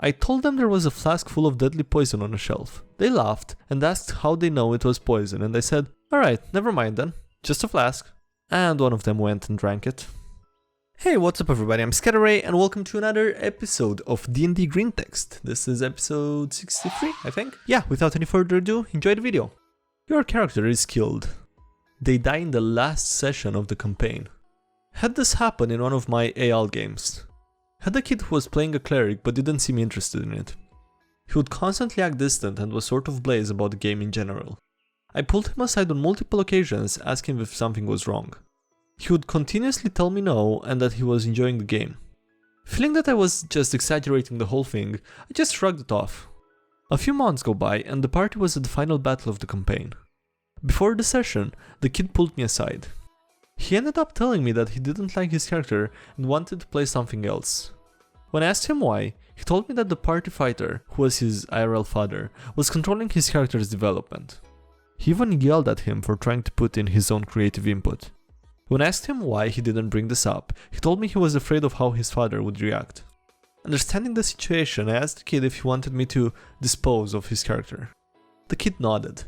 I told them there was a flask full of deadly poison on a shelf. They laughed and asked how they know it was poison, and I said, alright, never mind then, just a flask. And one of them went and drank it. Hey, what's up everybody, I'm SkyDieRay and welcome to another episode of DnDGreentext. This is episode 63, I think. Yeah, without any further ado, enjoy the video. Your character is killed. They die in the last session of the campaign. Had this happen in one of my AL games. Had a kid who was playing a cleric but didn't seem interested in it. He would constantly act distant and was sort of blaze about the game in general. I pulled him aside on multiple occasions, asking if something was wrong. He would continuously tell me no and that he was enjoying the game. Feeling that I was just exaggerating the whole thing, I just shrugged it off. A few months go by and the party was at the final battle of the campaign. Before the session, the kid pulled me aside. He ended up telling me that he didn't like his character and wanted to play something else. When I asked him why, he told me that the party fighter, who was his IRL father, was controlling his character's development. He even yelled at him for trying to put in his own creative input. When I asked him why he didn't bring this up, he told me he was afraid of how his father would react. Understanding the situation, I asked the kid if he wanted me to dispose of his character. The kid nodded.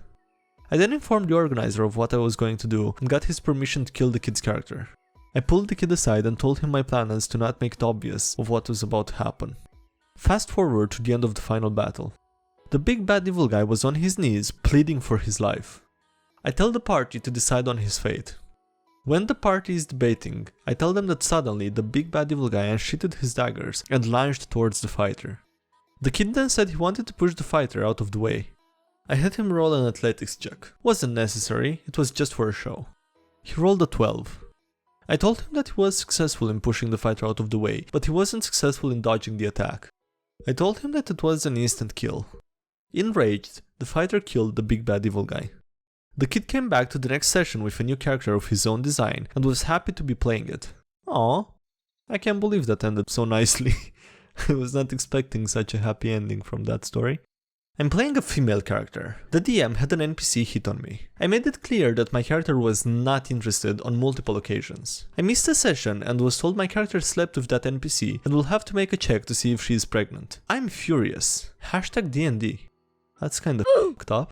I then informed the organizer of what I was going to do and got his permission to kill the kid's character. I pulled the kid aside and told him my plan as to not make it obvious of what was about to happen. Fast forward to the end of the final battle. The big bad evil guy was on his knees pleading for his life. I tell the party to decide on his fate. When the party is debating, I tell them that suddenly the big bad evil guy unsheathed his daggers and lunged towards the fighter. The kid then said he wanted to push the fighter out of the way. I had him roll an athletics check. Wasn't necessary, it was just for a show. He rolled a 12. I told him that he was successful in pushing the fighter out of the way, but he wasn't successful in dodging the attack. I told him that it was an instant kill. Enraged, the fighter killed the big bad evil guy. The kid came back to the next session with a new character of his own design and was happy to be playing it. Aww, I can't believe that ended so nicely. I was not expecting such a happy ending from that story. I'm playing a female character. The DM had an NPC hit on me. I made it clear that my character was not interested on multiple occasions. I missed a session and was told my character slept with that NPC and will have to make a check to see if she is pregnant. I'm furious. Hashtag DnD. That's kinda fucked up.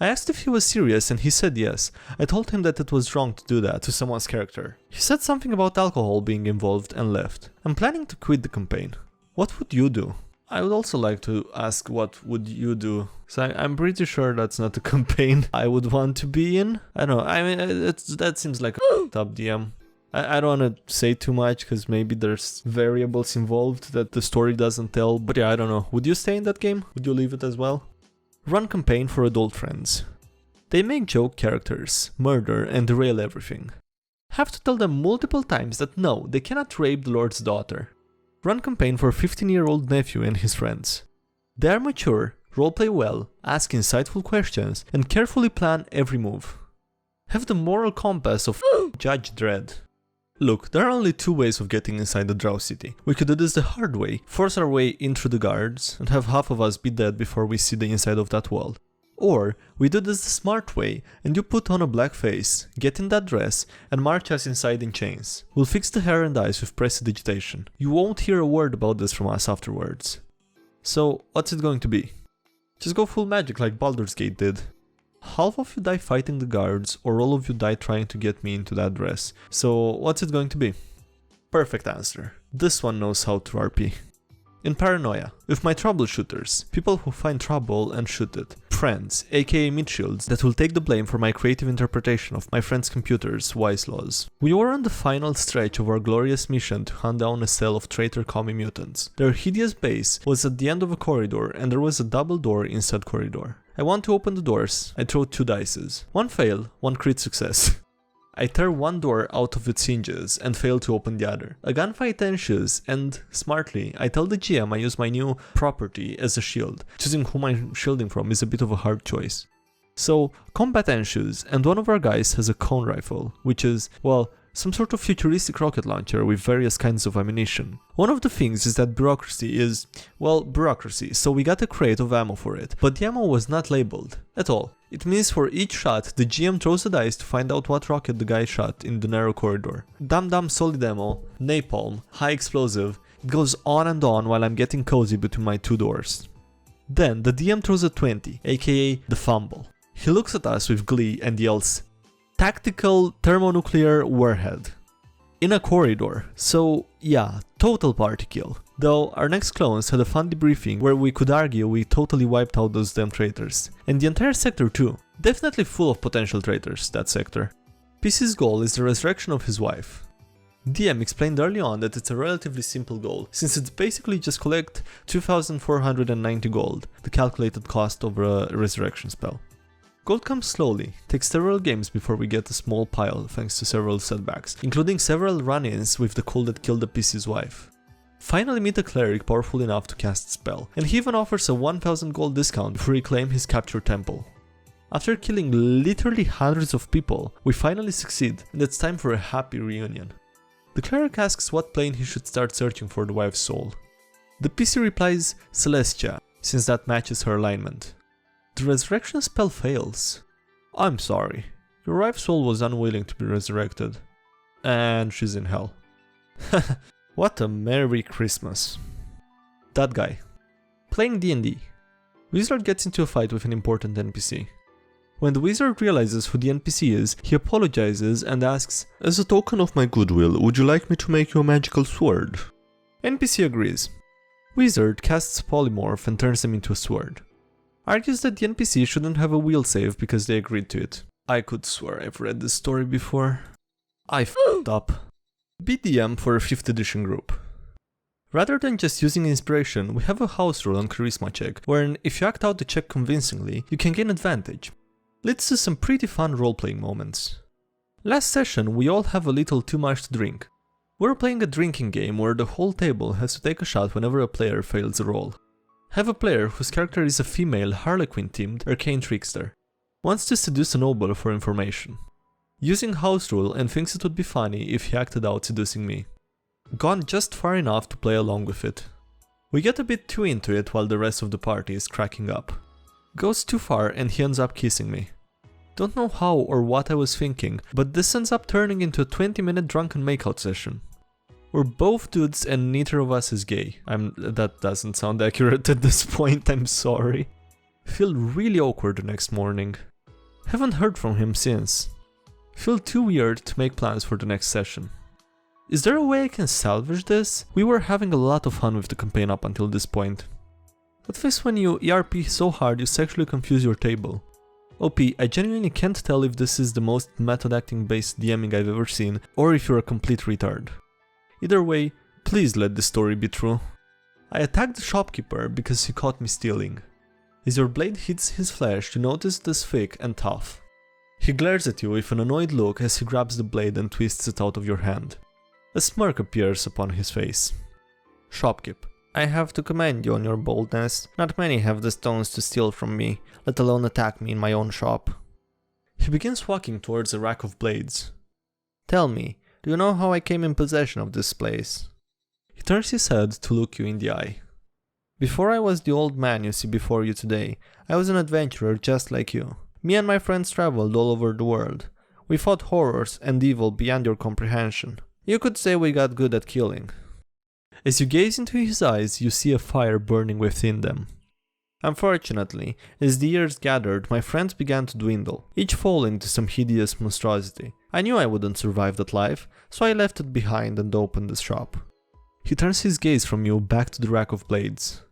I asked if he was serious and he said yes. I told him that it was wrong to do that to someone's character. He said something about alcohol being involved and left. I'm planning to quit the campaign. What would you do? I would also like to ask what would you do. So I'm pretty sure that's not a campaign I would want to be in. I don't know, I mean, that seems like a top DM. I don't want to say too much because maybe there's variables involved that the story doesn't tell. But yeah, I don't know. Would you stay in that game? Would you leave it as well? Run campaign for adult friends. They make joke characters, murder and derail everything. Have to tell them multiple times that no, they cannot rape the Lord's daughter. Run campaign for 15-year-old nephew and his friends. They are mature, roleplay well, ask insightful questions, and carefully plan every move. Have the moral compass of Judge Dredd. Look, there are only two ways of getting inside the Drow City. We could do this the hard way, force our way in through the guards, and have half of us be dead before we see the inside of that wall. Or, we do this the smart way, and you put on a black face, get in that dress, and march us inside in chains. We'll fix the hair and eyes with prestidigitation. You won't hear a word about this from us afterwards. So, what's it going to be? Just go full magic like Baldur's Gate did. Half of you die fighting the guards, or all of you die trying to get me into that dress. So, what's it going to be? Perfect answer. This one knows how to RP. In Paranoia, with my troubleshooters, people who find trouble and shoot it. Friends, aka midshields, that will take the blame for my creative interpretation of my friend's computer's wise laws. We were on the final stretch of our glorious mission to hunt down a cell of traitor commie mutants. Their hideous base was at the end of a corridor and there was a double door in said corridor. I want to open the doors. I throw 2 dices. One fail, one crit success. I tear one door out of its hinges and fail to open the other. A gunfight ensues and, smartly, I tell the GM I use my new property as a shield. Choosing whom I'm shielding from is a bit of a hard choice. So, combat ensues and one of our guys has a cone rifle, which is, well, some sort of futuristic rocket launcher with various kinds of ammunition. One of the things is that bureaucracy is, well, bureaucracy, so we got a crate of ammo for it, but the ammo was not labeled at all. It means for each shot, the GM throws a dice to find out what rocket the guy shot in the narrow corridor. Dumb solid ammo, napalm, high explosive, It goes on and on while I'm getting cozy between my two doors. Then the DM throws a 20, aka the fumble. He looks at us with glee and yells, "Tactical thermonuclear warhead." In a corridor, so yeah, total party kill. Though our next clones had a fun debriefing where we could argue we totally wiped out those damn traitors. And the entire sector too. Definitely full of potential traitors, that sector. PC's goal is the resurrection of his wife. DM explained early on that it's a relatively simple goal, since it's basically just collect 2490 gold, the calculated cost of a resurrection spell. Gold comes slowly, takes several games before we get a small pile thanks to several setbacks, including several run-ins with the cult that killed the PC's wife. Finally meet a cleric powerful enough to cast a spell, and he even offers a 1000 gold discount to reclaim his captured temple. After killing literally hundreds of people, we finally succeed, and it's time for a happy reunion. The cleric asks what plane he should start searching for the wife's soul. The PC replies Celestia, since that matches her alignment. The resurrection spell fails. I'm sorry, your wife's soul was unwilling to be resurrected. And she's in hell. What a Merry Christmas. That guy. Playing D&D. Wizard gets into a fight with an important NPC. When the wizard realizes who the NPC is, he apologizes and asks, "As a token of my goodwill, would you like me to make you a magical sword?" NPC agrees. Wizard casts polymorph and turns them into a sword. Argues that the NPC shouldn't have a will save because they agreed to it. I could swear I've read this story before. I f***ed up. BDM for a 5th edition group. Rather than just using inspiration, we have a house rule on charisma check, wherein if you act out the check convincingly, you can gain advantage. Leads to some pretty fun role-playing moments. Last session we all have a little too much to drink. We're playing a drinking game where the whole table has to take a shot whenever a player fails a roll. Have a player whose character is a female Harlequin-themed arcane trickster. Wants to seduce a noble for information. Using house rule and thinks it would be funny if he acted out seducing me. Gone just far enough to play along with it. We get a bit too into it while the rest of the party is cracking up. Goes too far and he ends up kissing me. Don't know how or what I was thinking, but this ends up turning into a 20-minute drunken makeout session. We're both dudes and neither of us is gay. That doesn't sound accurate at this point, I'm sorry. Feel really awkward the next morning. Haven't heard from him since. Feel too weird to make plans for the next session. Is there a way I can salvage this? We were having a lot of fun with the campaign up until this point. What face when you ERP so hard you sexually confuse your table? OP, I genuinely can't tell if this is the most method acting based DMing I've ever seen, or if you're a complete retard. Either way, please let this story be true. I attacked the shopkeeper because he caught me stealing. As your blade hits his flesh, you notice it is thick and tough. He glares at you with an annoyed look as he grabs the blade and twists it out of your hand. A smirk appears upon his face. Shopkeep. I have to commend you on your boldness. Not many have the stones to steal from me, let alone attack me in my own shop. He begins walking towards a rack of blades. Tell me, do you know how I came in possession of this place? He turns his head to look you in the eye. Before I was the old man you see before you today, I was an adventurer just like you. Me and my friends traveled all over the world. We fought horrors and evil beyond your comprehension. You could say we got good at killing. As you gaze into his eyes, you see a fire burning within them. Unfortunately, as the years gathered, my friends began to dwindle, each falling to some hideous monstrosity. I knew I wouldn't survive that life, so I left it behind and opened the shop. He turns his gaze from you back to the rack of blades.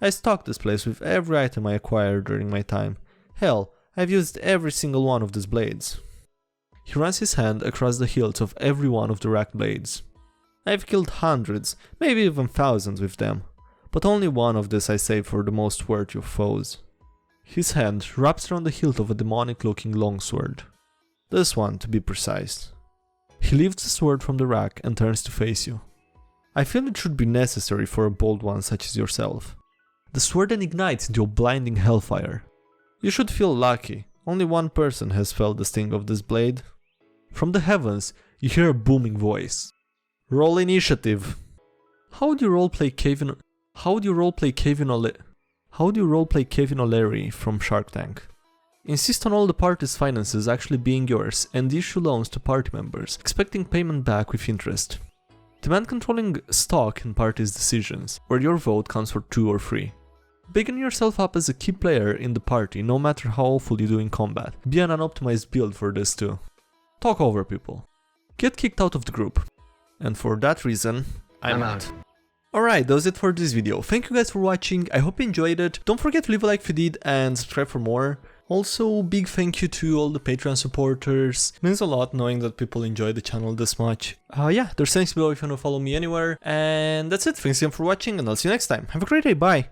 I stocked this place with every item I acquired during my time. Hell, I've used every single one of these blades. He runs his hand across the hilts of every one of the rack blades. I've killed hundreds, maybe even thousands with them, but only one of this I saved for the most worthy of foes. His hand wraps around the hilt of a demonic-looking longsword. This one, to be precise. He lifts the sword from the rack and turns to face you. I feel it should be necessary for a bold one such as yourself. The sword then ignites into a blinding hellfire. You should feel lucky, only one person has felt the sting of this blade. From the heavens, you hear a booming voice. Roll initiative. How would you roleplay Kevin O'Leary from Shark Tank? Insist on all the party's finances actually being yours and issue loans to party members, expecting payment back with interest. Demand controlling stock and party's decisions, where your vote counts for 2 or 3. Bigging yourself up as a key player in the party, no matter how awful you do in combat. Be an unoptimized build for this too. Talk over people. Get kicked out of the group. And for that reason, I'm out. Alright, that was it for this video. Thank you guys for watching, I hope you enjoyed it. Don't forget to leave a like if you did and subscribe for more. Also, big thank you to all the Patreon supporters. It means a lot knowing that people enjoy the channel this much. Yeah, there's links below if you want to follow me anywhere. And that's it, thanks again for watching and I'll see you next time. Have a great day, bye!